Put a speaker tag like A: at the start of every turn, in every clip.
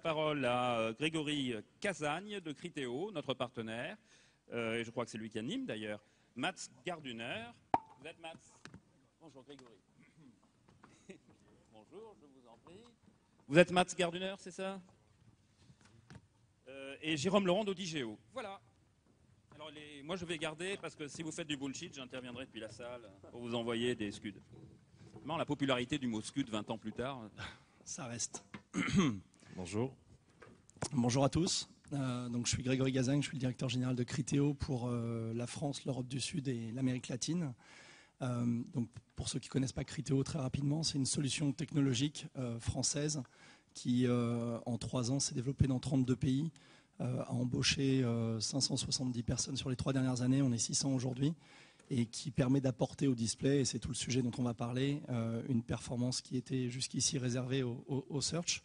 A: parole à Grégory Casagne de Criteo, notre partenaire, et je crois que c'est lui qui anime d'ailleurs, Mats Garduner. Vous êtes Mats? Bonjour Grégory. Bonjour, je vous en prie. Vous êtes Mats Garduner, c'est ça? Et Jérôme Laurent d'Audigeo. Voilà. Alors moi je vais garder, parce que si vous faites du bullshit, j'interviendrai depuis la salle pour vous envoyer des scuds. Non, la popularité du mot scud 20 ans plus tard.
B: Ça reste.
C: Bonjour.
B: Bonjour à tous. Donc, je suis Grégory Casagne, je suis le directeur général de Criteo pour la France, l'Europe du Sud et l'Amérique latine. Donc, pour ceux qui ne connaissent pas Criteo, très rapidement, c'est une solution technologique française qui, en 3 ans, s'est développée dans 32 pays, a embauché 570 personnes sur les 3 dernières années, on est 600 aujourd'hui, et qui permet d'apporter au display, et c'est tout le sujet dont on va parler, une performance qui était jusqu'ici réservée au search.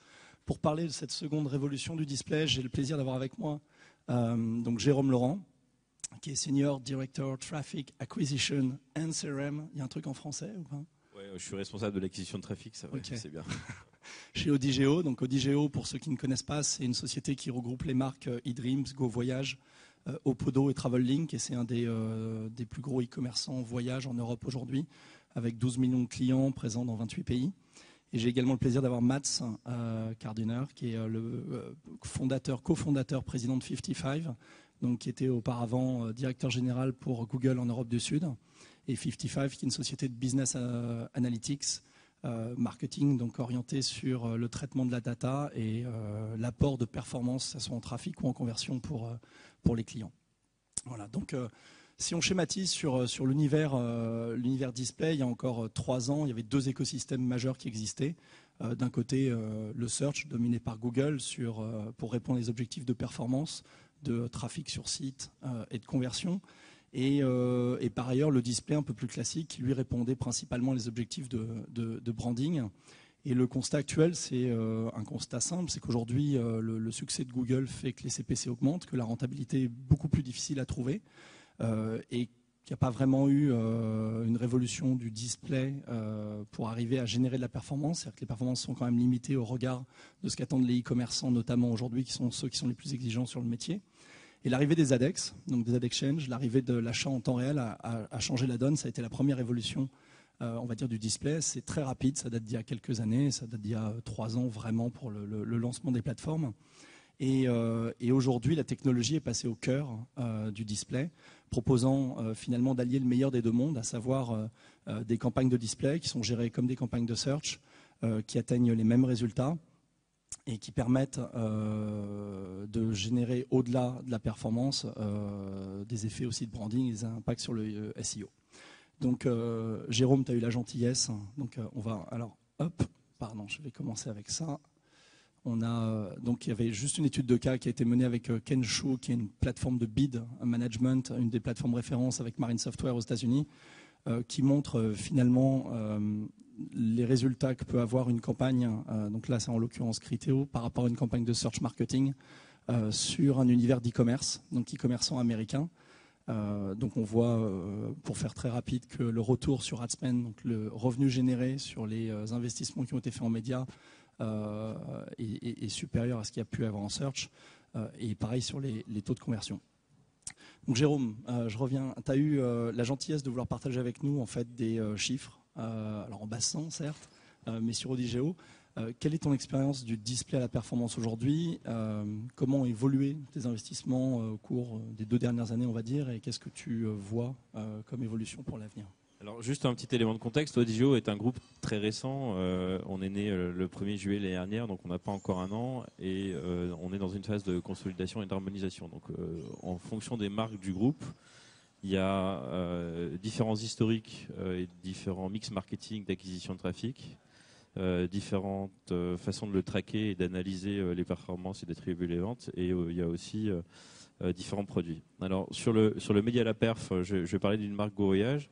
B: Pour parler de cette seconde révolution du display, j'ai le plaisir d'avoir avec moi donc Jérôme Laurent, qui est Senior Director Traffic Acquisition and CRM. Il y a un truc en français ou pas?
C: Ouais, je suis responsable de l'acquisition de trafic, ça va,
B: okay.
C: C'est bien.
B: Chez Audigeo. Donc Audigeo, pour ceux qui ne connaissent pas, c'est une société qui regroupe les marques eDreams, GoVoyage, Opodo et Travellink, et c'est un des plus gros e-commerçants voyage en Europe aujourd'hui, avec 12 millions de clients présents dans 28 pays. Et j'ai également le plaisir d'avoir Mats Garduner, qui est le cofondateur, président de 55, donc qui était auparavant directeur général pour Google en Europe du Sud, et 55 qui est une société de business analytics, marketing, donc orientée sur le traitement de la data et l'apport de performance, que ce soit en trafic ou en conversion pour les clients. Voilà, donc si on schématise sur l'univers display, il y a encore 3 ans, il y avait 2 écosystèmes majeurs qui existaient. D'un côté, le search dominé par Google pour répondre aux objectifs de performance, de trafic sur site et de conversion. Et par ailleurs, le display un peu plus classique qui lui répondait principalement aux objectifs de branding. Et le constat actuel, c'est un constat simple, c'est qu'aujourd'hui, le succès de Google fait que les CPC augmentent, que la rentabilité est beaucoup plus difficile à trouver. Et qu'il n'y a pas vraiment eu une révolution du display pour arriver à générer de la performance. C'est-à-dire que les performances sont quand même limitées au regard de ce qu'attendent les e-commerçants, notamment aujourd'hui, qui sont ceux qui sont les plus exigeants sur le métier. Et l'arrivée des AdEx, donc des Ad Exchange, l'arrivée de l'achat en temps réel a changé la donne. Ça a été la première évolution, on va dire, du display. C'est très rapide, ça date d'il y a quelques années, ça date d'il y a 3 ans vraiment pour le lancement des plateformes. Et aujourd'hui, la technologie est passée au cœur du display, proposant finalement d'allier le meilleur des 2 mondes, à savoir des campagnes de display qui sont gérées comme des campagnes de search, qui atteignent les mêmes résultats et qui permettent de générer, au-delà de la performance, des effets aussi de branding et des impacts sur le SEO. Donc, Jérôme, tu as eu la gentillesse. Donc, on va... Alors, hop, pardon, je vais commencer avec ça. Donc, il y avait juste une étude de cas qui a été menée avec Kensho, qui est une plateforme de bid management, une des plateformes références avec Marine Software aux États-Unis, qui montre finalement les résultats que peut avoir une campagne, donc là c'est en l'occurrence Criteo, par rapport à une campagne de search marketing sur un univers d'e-commerce, donc e-commerçant américain. Donc on voit, pour faire très rapide, que le retour sur ad spend, donc le revenu généré sur les investissements qui ont été faits en médias, est supérieur à ce qu'il y a pu avoir en search, et pareil sur les taux de conversion. Donc Jérôme, je reviens, tu as eu la gentillesse de vouloir partager avec nous en fait des chiffres, alors en basse-sang certes, mais sur Audigeo. Quelle est ton expérience du display à la performance aujourd'hui? Comment ont évolué tes investissements au cours des 2 dernières années, on va dire, et qu'est-ce que tu vois comme évolution pour l'avenir?
C: Alors juste un petit élément de contexte, Audigeo est un groupe très récent, on est né le 1er juillet l'année dernière, donc on n'a pas encore 1 an, et on est dans une phase de consolidation et d'harmonisation. Donc en fonction des marques du groupe, il y a différents historiques et différents mix marketing d'acquisition de trafic, différentes façons de le traquer et d'analyser les performances et d'attribuer les ventes, et il y a aussi différents produits. Alors sur le média à la perf, je vais parler d'une marque GoVoyage.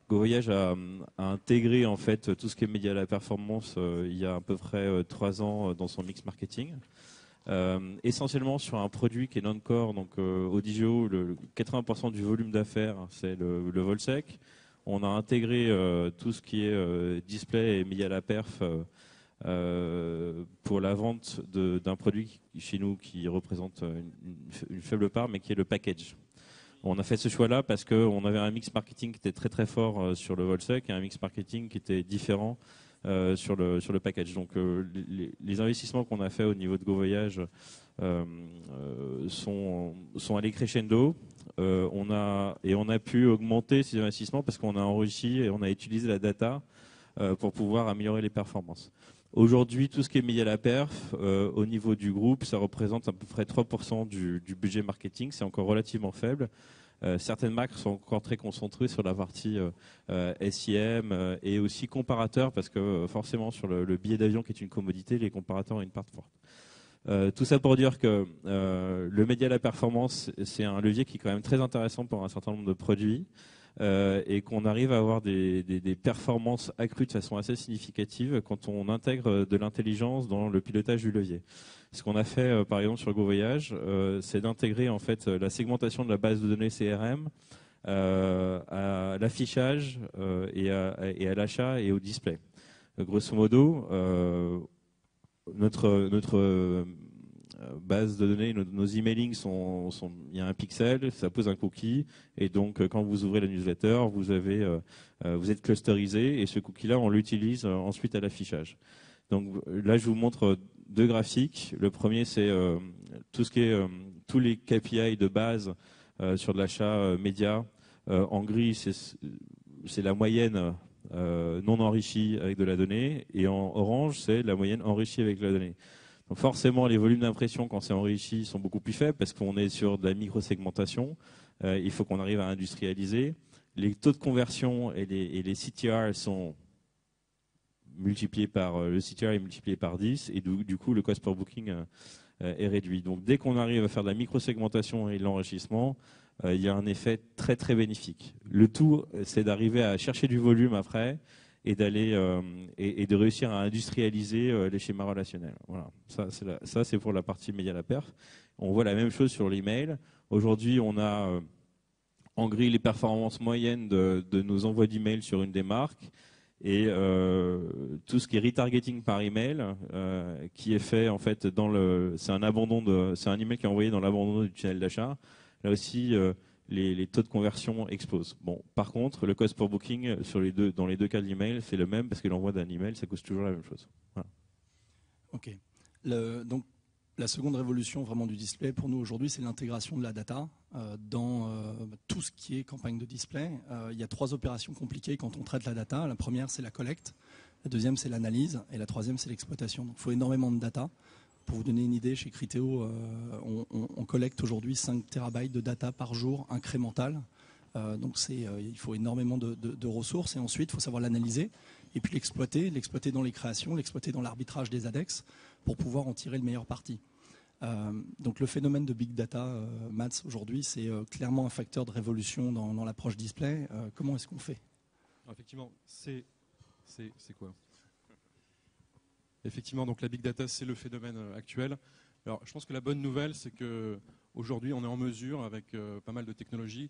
C: GoVoyage a intégré en fait tout ce qui est média à la performance il y a à peu près 3 ans dans son mix marketing. Essentiellement sur un produit qui est non-core, donc Audigeo, 80% du volume d'affaires c'est le vol sec. On a intégré tout ce qui est display et média à la perf pour la vente d'un produit chez nous qui représente une faible part, mais qui est le package. On a fait ce choix-là parce qu'on avait un mix marketing qui était très très fort sur le wholesale et un mix marketing qui était différent sur le package. Donc les investissements qu'on a fait au niveau de Go Voyage sont allés crescendo. On a pu augmenter ces investissements parce qu'on a enrichi et on a utilisé la data pour pouvoir améliorer les performances. Aujourd'hui, tout ce qui est média à la perf, au niveau du groupe, ça représente à peu près 3% du budget marketing. C'est encore relativement faible. Certaines marques sont encore très concentrées sur la partie SIM et aussi comparateurs, parce que forcément sur le billet d'avion qui est une commodité, les comparateurs ont une part forte. Tout ça pour dire que le média à la performance, c'est un levier qui est quand même très intéressant pour un certain nombre de produits. Et qu'on arrive à avoir des performances accrues de façon assez significative quand on intègre de l'intelligence dans le pilotage du levier. Ce qu'on a fait par exemple sur Go Voyage, c'est d'intégrer en fait la segmentation de la base de données CRM à l'affichage et à l'achat et au display. Grosso modo, notre base de données, nos emailing il y a un pixel, ça pose un cookie, et donc quand vous ouvrez la newsletter, vous êtes clusterisé, et ce cookie-là, on l'utilise ensuite à l'affichage. Donc là, je vous montre deux graphiques. Le premier, c'est tous les KPI de base sur de l'achat média. En gris, c'est la moyenne non enrichie avec de la donnée, et en orange, c'est la moyenne enrichie avec de la donnée. Donc forcément, les volumes d'impression, quand c'est enrichi, sont beaucoup plus faibles parce qu'on est sur de la micro-segmentation. Il faut qu'on arrive à industrialiser. Les taux de conversion et les CTR sont multipliés le CTR est multiplié par 10 et du coup, le cost per booking est réduit. Donc dès qu'on arrive à faire de la micro-segmentation et de l'enrichissement, il y a un effet très très bénéfique. Le tout, c'est d'arriver à chercher du volume après et de réussir à industrialiser les schémas relationnels. Voilà. Ça c'est pour la partie média à la perf. On voit la même chose sur l'email. Aujourd'hui, on a en gris les performances moyennes de nos envois d'email sur une des marques et tout ce qui est retargeting par email qui est fait en fait c'est un email qui est envoyé dans l'abandon du tunnel d'achat. Là aussi, les taux de conversion explosent. Bon, par contre, le cost per booking dans les deux cas de l'email, c'est le même parce que l'envoi d'un email, ça coûte toujours la même chose. Voilà.
B: Ok. Donc, la seconde révolution vraiment du display pour nous aujourd'hui, c'est l'intégration de la data dans tout ce qui est campagne de display. Il y a 3 opérations compliquées quand on traite la data. La première, c'est la collecte. La deuxième, c'est l'analyse. Et la troisième, c'est l'exploitation. Donc, il faut énormément de data. Pour vous donner une idée, chez Criteo, on collecte aujourd'hui 5 terabytes de data par jour incrémental. Donc il faut énormément de ressources et ensuite il faut savoir l'analyser et puis l'exploiter dans les créations, l'exploiter dans l'arbitrage des ADEX pour pouvoir en tirer le meilleur parti. Donc le phénomène de big data, Mats, aujourd'hui, c'est clairement un facteur de révolution dans l'approche display. Comment est-ce qu'on fait ?
D: Alors, effectivement, c'est quoi ? Effectivement, donc la big data, c'est le phénomène actuel. Alors, je pense que la bonne nouvelle, c'est qu'aujourd'hui, on est en mesure, avec pas mal de technologies,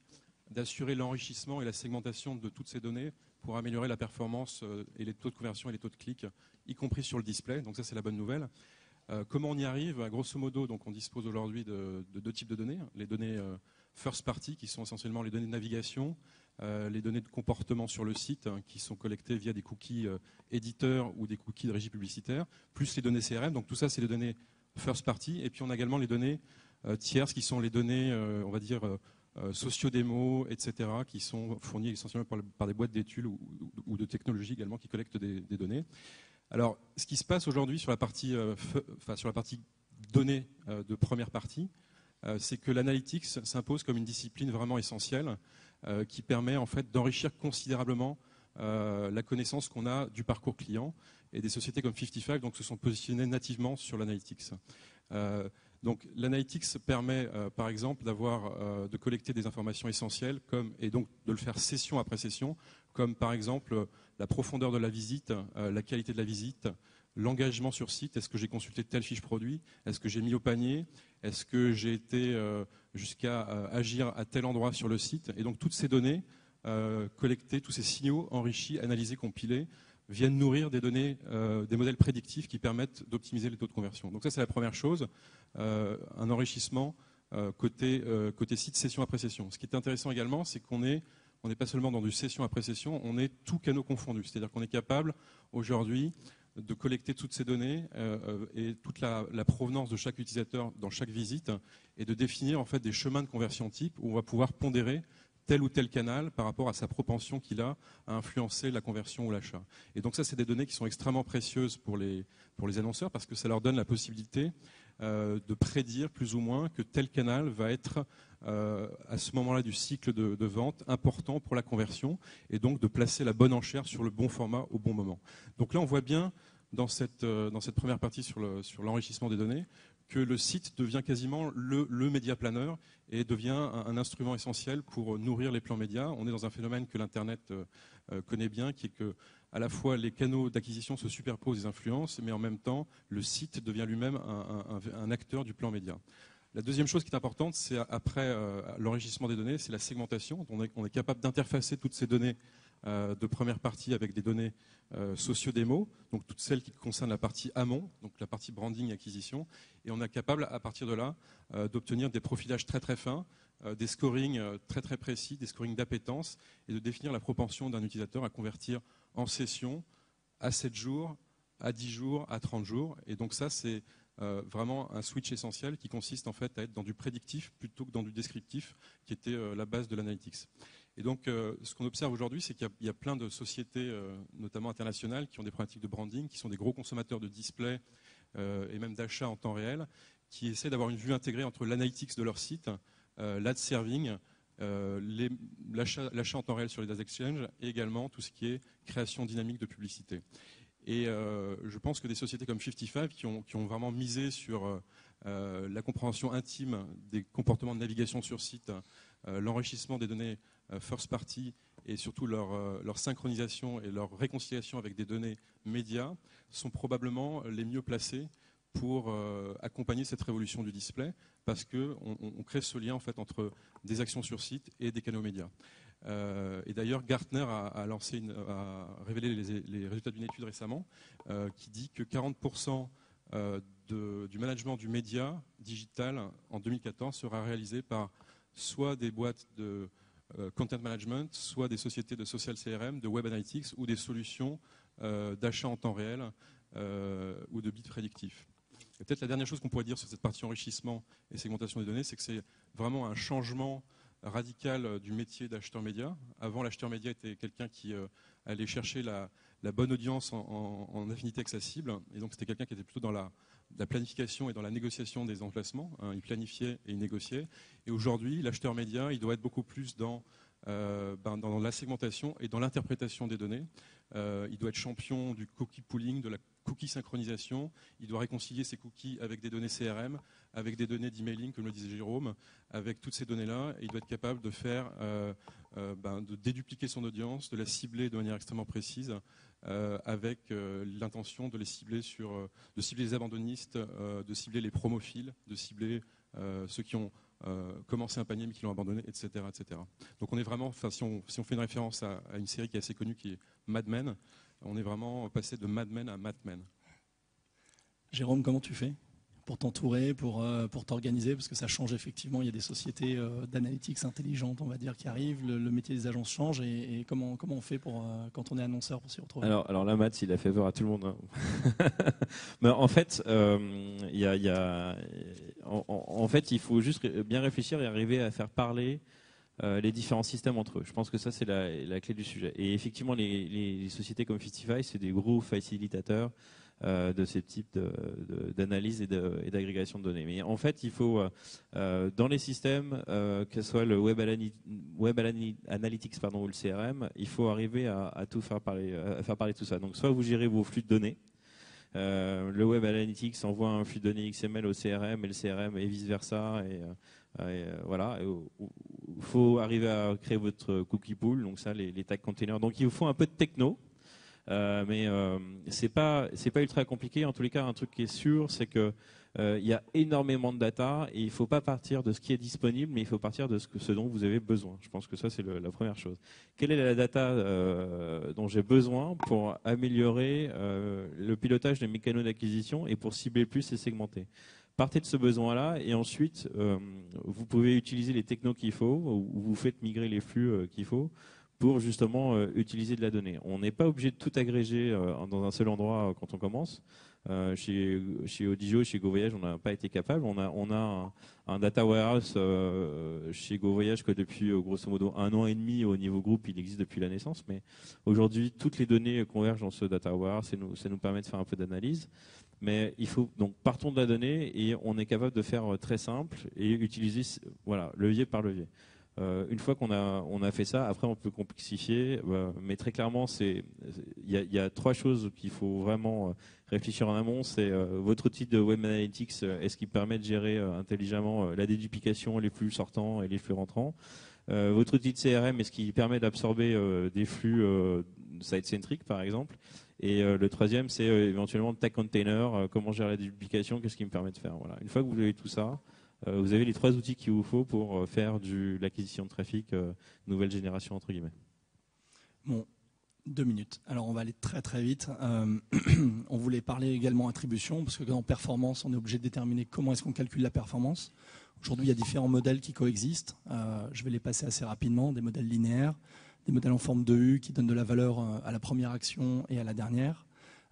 D: d'assurer l'enrichissement et la segmentation de toutes ces données pour améliorer la performance et les taux de conversion et les taux de clics, y compris sur le display. Donc ça, c'est la bonne nouvelle. Comment on y arrive ? Grosso modo, donc on dispose aujourd'hui de 2 types de données. Les données first party, qui sont essentiellement les données de navigation, les données de comportement sur le site, qui sont collectées via des cookies éditeurs ou des cookies de régie publicitaire, plus les données CRM. Donc tout ça, c'est les données first party. Et puis on a également les données tierces, qui sont les données, on va dire, socio-démos, etc., qui sont fournies essentiellement par des boîtes d'études ou de technologies également qui collectent des données. Alors, ce qui se passe aujourd'hui sur la partie données de première partie, c'est que l'analytics s'impose comme une discipline vraiment essentielle qui permet en fait d'enrichir considérablement la connaissance qu'on a du parcours client, et des sociétés comme 55 donc, se sont positionnées nativement sur l'analytics. Donc l'analytics permet par exemple de collecter des informations essentielles et donc de le faire session après session, comme par exemple la profondeur de la visite, la qualité de la visite, l'engagement sur site. Est-ce que j'ai consulté telle fiche produit ? Est-ce que j'ai mis au panier ? Est-ce que j'ai été jusqu'à agir à tel endroit sur le site ? Et donc toutes ces données collectées, tous ces signaux enrichis, analysés, compilés, viennent nourrir des données, des modèles prédictifs qui permettent d'optimiser les taux de conversion. Donc ça, c'est la première chose, un enrichissement côté site session après session. Ce qui est intéressant également, c'est qu'on n'est pas seulement dans du session après session, on est tous canaux confondus. C'est-à-dire qu'on est capable aujourd'hui de collecter toutes ces données et toute la provenance de chaque utilisateur dans chaque visite et de définir en fait des chemins de conversion type où on va pouvoir pondérer tel ou tel canal par rapport à sa propension qu'il a à influencer la conversion ou l'achat. Et donc ça, c'est des données qui sont extrêmement précieuses pour les annonceurs parce que ça leur donne la possibilité de prédire plus ou moins que tel canal va être à ce moment-là du cycle de vente important pour la conversion et donc de placer la bonne enchère sur le bon format au bon moment. Donc là, on voit bien dans cette première partie sur l'enrichissement des données que le site devient quasiment le média planeur et devient un instrument essentiel pour nourrir les plans médias. On est dans un phénomène que l'Internet connaît bien, qui est que à la fois les canaux d'acquisition se superposent et influencent, mais en même temps, le site devient lui-même un acteur du plan média. La deuxième chose qui est importante, c'est après l'enrichissement des données, c'est la segmentation. On est capable d'interfacer toutes ces données de première partie avec des données socio-démo, donc toutes celles qui concernent la partie amont, donc la partie branding et acquisition, et on est capable à partir de là d'obtenir des profilages très très fins, des scorings très très précis, des scorings d'appétence, et de définir la propension d'un utilisateur à convertir en session à 7 jours, à 10 jours, à 30 jours. Et donc ça, c'est vraiment un switch essentiel qui consiste en fait à être dans du prédictif plutôt que dans du descriptif, qui était la base de l'analytics. Et donc, ce qu'on observe aujourd'hui, c'est qu'il y a plein de sociétés, notamment internationales, qui ont des pratiques de branding, qui sont des gros consommateurs de display et même d'achat en temps réel, qui essaient d'avoir une vue intégrée entre l'analytics de leur site, l'ad serving, l'achat en temps réel sur les data exchange et également tout ce qui est création dynamique de publicité. Et je pense que des sociétés comme 55 qui ont vraiment misé sur la compréhension intime des comportements de navigation sur site, l'enrichissement des données first party et surtout leur synchronisation et leur réconciliation avec des données médias sont probablement les mieux placés pour accompagner cette révolution du display parce qu'on crée ce lien en fait entre des actions sur site et des canaux médias. Et d'ailleurs, Gartner a révélé les résultats d'une étude récemment qui dit que 40% du management du média digital en 2014 sera réalisé par soit des boîtes de content management, soit des sociétés de social CRM, de web analytics ou des solutions d'achat en temps réel ou de bits prédictifs. Et peut-être la dernière chose qu'on pourrait dire sur cette partie enrichissement et segmentation des données, c'est que c'est vraiment un changement radical du métier d'acheteur média. Avant, l'acheteur média était quelqu'un qui allait chercher la bonne audience en affinité avec sa cible. Et donc, c'était quelqu'un qui était plutôt dans la planification et dans la négociation des emplacements. Il planifiait et il négociait. Et aujourd'hui, l'acheteur média, il doit être beaucoup plus dans la segmentation et dans l'interprétation des données. Il doit être champion du cookie pooling, de la cookie synchronisation. Il doit réconcilier ses cookies avec des données CRM, avec des données d'emailing, comme le disait Jérôme, avec toutes ces données-là. Et il doit être capable de faire, de dédupliquer son audience, de la cibler de manière extrêmement précise, avec l'intention de cibler les abandonnistes, de cibler les promophiles, de cibler ceux qui ont commencé un panier mais qui l'ont abandonné, etc., etc. Donc on est vraiment, si on fait une référence à une série qui est assez connue qui est Mad Men, on est vraiment passé de Mad Men à Mad Men.
B: Jérôme, comment tu fais pour t'entourer, pour t'organiser, parce que ça change effectivement, il y a des sociétés d'analytics intelligentes, on va dire, qui arrivent, le métier des agences change, et comment on fait quand on est annonceur pour s'y retrouver?
C: Alors là, Matt, il a fait peur à tout le monde. Hein. Mais en fait, en fait, il faut juste bien réfléchir et arriver à faire parler les différents systèmes entre eux. Je pense que ça, c'est la clé du sujet. Et effectivement, les sociétés comme 55, c'est des gros facilitateurs de ces types d'analyse et d'agrégation de données. Mais en fait, il faut, dans les systèmes, que ce soit le Web Analytics ou le CRM, il faut arriver à tout faire parler tout ça. Donc, soit vous gérez vos flux de données, le Web Analytics envoie un flux de données XML au CRM et le CRM et vice-versa. Voilà. Il faut arriver à créer votre cookie pool, donc ça, les tag containers. Donc, il vous faut un peu de techno. Mais c'est pas ultra compliqué. En tous les cas, un truc qui est sûr, c'est que il y a énormément de data et il ne faut pas partir de ce qui est disponible, mais il faut partir de ce dont vous avez besoin. Je pense que ça, c'est la première chose. Quelle est la data dont j'ai besoin pour améliorer le pilotage des mécanos d'acquisition et pour cibler plus et segmenter? Partez de ce besoin-là et ensuite, vous pouvez utiliser les technos qu'il faut ou vous faites migrer les flux qu'il faut pour justement utiliser de la donnée. On n'est pas obligé de tout agréger dans un seul endroit quand on commence. Chez Odigeo, chez GoVoyage, on n'a pas été capable. On a un data warehouse chez GoVoyage que depuis grosso modo 1 an et demi au niveau groupe, il existe depuis la naissance. Mais aujourd'hui, toutes les données convergent dans ce data warehouse et ça nous permet de faire un peu d'analyse. Mais il faut donc partons de la donnée et on est capable de faire très simple et utiliser levier par levier. Une fois qu'on a fait ça, après on peut complexifier, mais très clairement, il y a 3 choses qu'il faut vraiment réfléchir en amont. C'est votre outil de Web Analytics, est-ce qu'il permet de gérer intelligemment la déduplication, les flux sortants et les flux rentrants. Votre outil de CRM, est-ce qu'il permet d'absorber des flux site-centric par exemple. Et le troisième, c'est éventuellement le tag container, comment gérer la déduplication, qu'est-ce qu'il me permet de faire. Voilà. Une fois que vous avez tout ça, vous avez les 3 outils qu'il vous faut pour faire de l'acquisition de trafic nouvelle génération entre guillemets.
B: Bon, 2 minutes. Alors on va aller très très vite. On voulait parler également attribution, parce que dans performance, on est obligé de déterminer comment est-ce qu'on calcule la performance. Aujourd'hui, il y a différents modèles qui coexistent. Je vais les passer assez rapidement. Des modèles linéaires, des modèles en forme de U qui donnent de la valeur à la première action et à la dernière.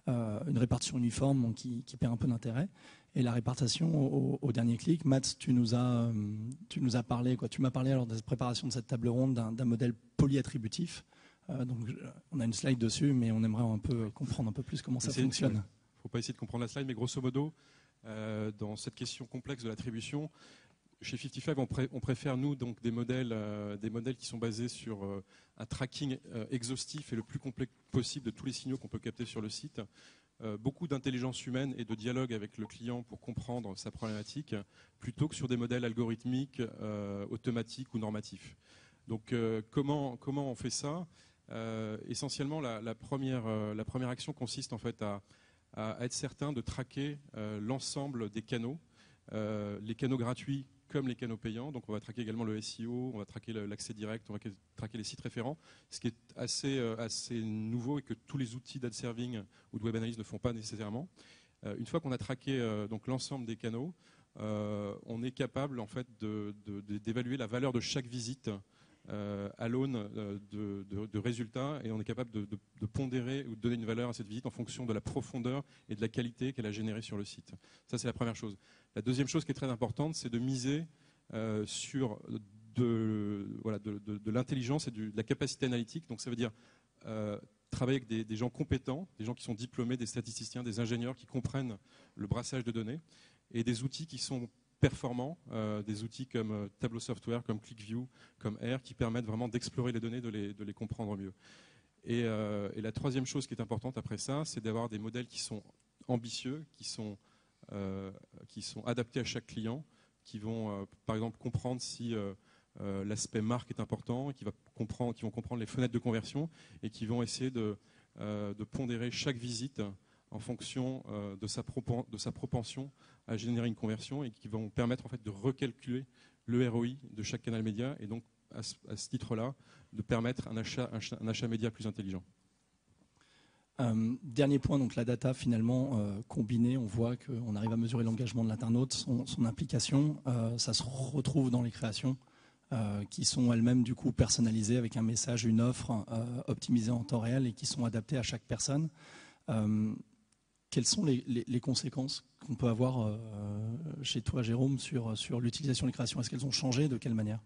B: Une répartition uniforme donc, qui perd un peu d'intérêt. Et la répartition au dernier clic. Matt, tu nous as parlé, tu m'as parlé lors de la préparation de cette table ronde d'un modèle polyattributif. Donc, on a une slide dessus, mais on aimerait un peu comprendre un peu plus comment ça fonctionne. Il ne
D: faut pas essayer de comprendre la slide, mais grosso modo, dans cette question complexe de l'attribution, chez 55, on préfère, nous, donc, des modèles qui sont basés sur un tracking exhaustif et le plus complet possible de tous les signaux qu'on peut capter sur le site. Beaucoup d'intelligence humaine et de dialogue avec le client pour comprendre sa problématique, plutôt que sur des modèles algorithmiques, automatiques ou normatifs. Donc, comment on fait ça ? Essentiellement, la première action consiste en fait à être certain de traquer l'ensemble des canaux, les canaux gratuits comme les canaux payants. Donc on va traquer également le SEO, on va traquer l'accès direct, on va traquer les sites référents, ce qui est assez nouveau et que tous les outils d'ad serving ou de web analyse ne font pas nécessairement. Une fois qu'on a traqué donc l'ensemble des canaux, on est capable en fait d'évaluer la valeur de chaque visite à l'aune de résultats, et on est capable de pondérer ou de donner une valeur à cette visite en fonction de la profondeur et de la qualité qu'elle a générée sur le site. Ça, c'est la première chose. La deuxième chose qui est très importante, c'est de miser sur de l'intelligence et de la capacité analytique. Donc ça veut dire travailler avec des gens compétents, des gens qui sont diplômés, des statisticiens, des ingénieurs qui comprennent le brassage de données, et des outils qui sont performants, des outils comme Tableau Software, comme ClickView, comme R, qui permettent vraiment d'explorer les données, de les comprendre mieux. Et la troisième chose qui est importante après ça, c'est d'avoir des modèles qui sont ambitieux, qui sont adaptés à chaque client, qui vont par exemple comprendre si l'aspect marque est important, qui vont comprendre les fenêtres de conversion, et qui vont essayer de pondérer chaque visite en fonction de sa propension à générer une conversion, et qui vont permettre en fait de recalculer le ROI de chaque canal média, et donc à ce titre-là de permettre un achat média plus intelligent.
B: Dernier point, donc la data finalement combinée, on voit qu'on arrive à mesurer l'engagement de l'internaute, son implication, ça se retrouve dans les créations qui sont elles-mêmes du coup personnalisées avec un message, une offre optimisée en temps réel et qui sont adaptées à chaque personne. Quelles sont les conséquences qu'on peut avoir chez toi, Jérôme, sur l'utilisation des créations? Est-ce qu'elles ont changé? De quelle manière?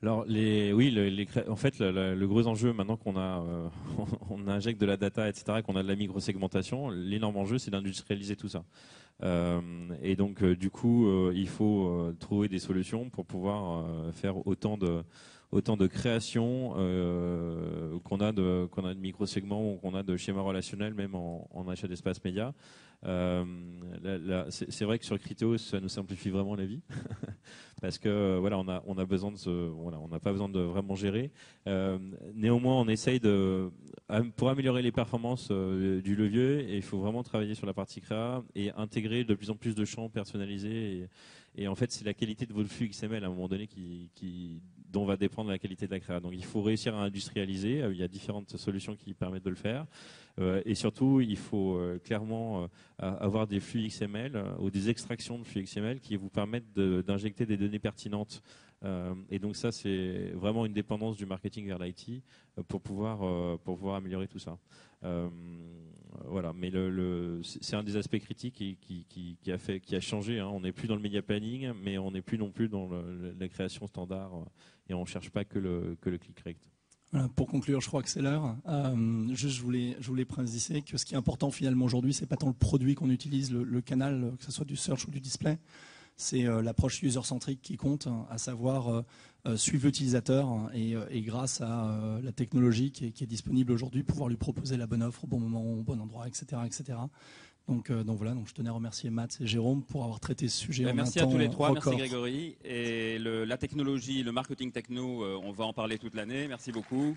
C: Alors, en fait, le gros enjeu, maintenant qu'on on injecte de la data, etc., qu'on a de la micro-segmentation, l'énorme enjeu, c'est d'industrialiser tout ça. Et donc, du coup, il faut trouver des solutions pour pouvoir faire autant de créations qu'on a de micro-segments ou qu'on a de schémas relationnels, même en achat d'espace média. C'est vrai que sur Criteo, ça nous simplifie vraiment la vie. parce que voilà, on a besoin de on n'a pas besoin de vraiment gérer. Néanmoins, on essaye pour améliorer les performances du levier, et il faut vraiment travailler sur la partie créa et intégrer de plus en plus de champs personnalisés. Et en fait, c'est la qualité de votre flux XML à un moment donné dont va dépendre la qualité de la créa. Donc il faut réussir à industrialiser. Il y a différentes solutions qui permettent de le faire. Et surtout, il faut clairement avoir des flux XML ou des extractions de flux XML qui vous permettent d'injecter des données pertinentes. Et donc ça, c'est vraiment une dépendance du marketing vers l'IT pour pouvoir améliorer tout ça. Voilà, mais c'est un des aspects critiques qui a changé. Hein. On n'est plus dans le media planning, mais on n'est plus non plus dans la création standard, et on ne cherche pas que le click rate.
B: Voilà, pour conclure, je crois que c'est l'heure. Juste, je voulais préciser que ce qui est important finalement aujourd'hui, c'est pas tant le produit qu'on utilise, le canal, que ce soit du search ou du display. C'est l'approche user-centrique qui compte, à savoir suivre l'utilisateur et grâce à la technologie qui est disponible aujourd'hui, pouvoir lui proposer la bonne offre au bon moment, au bon endroit, etc. etc. Donc voilà, je tenais à remercier Matt et Jérôme pour avoir traité ce sujet en
A: merci
B: un
A: à
B: temps
A: tous les trois,
B: record.
A: merci Grégory. Et la technologie, le marketing techno, on va en parler toute l'année, merci beaucoup.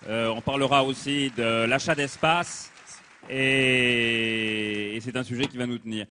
A: On parlera aussi de l'achat d'espace et c'est un sujet qui va nous tenir.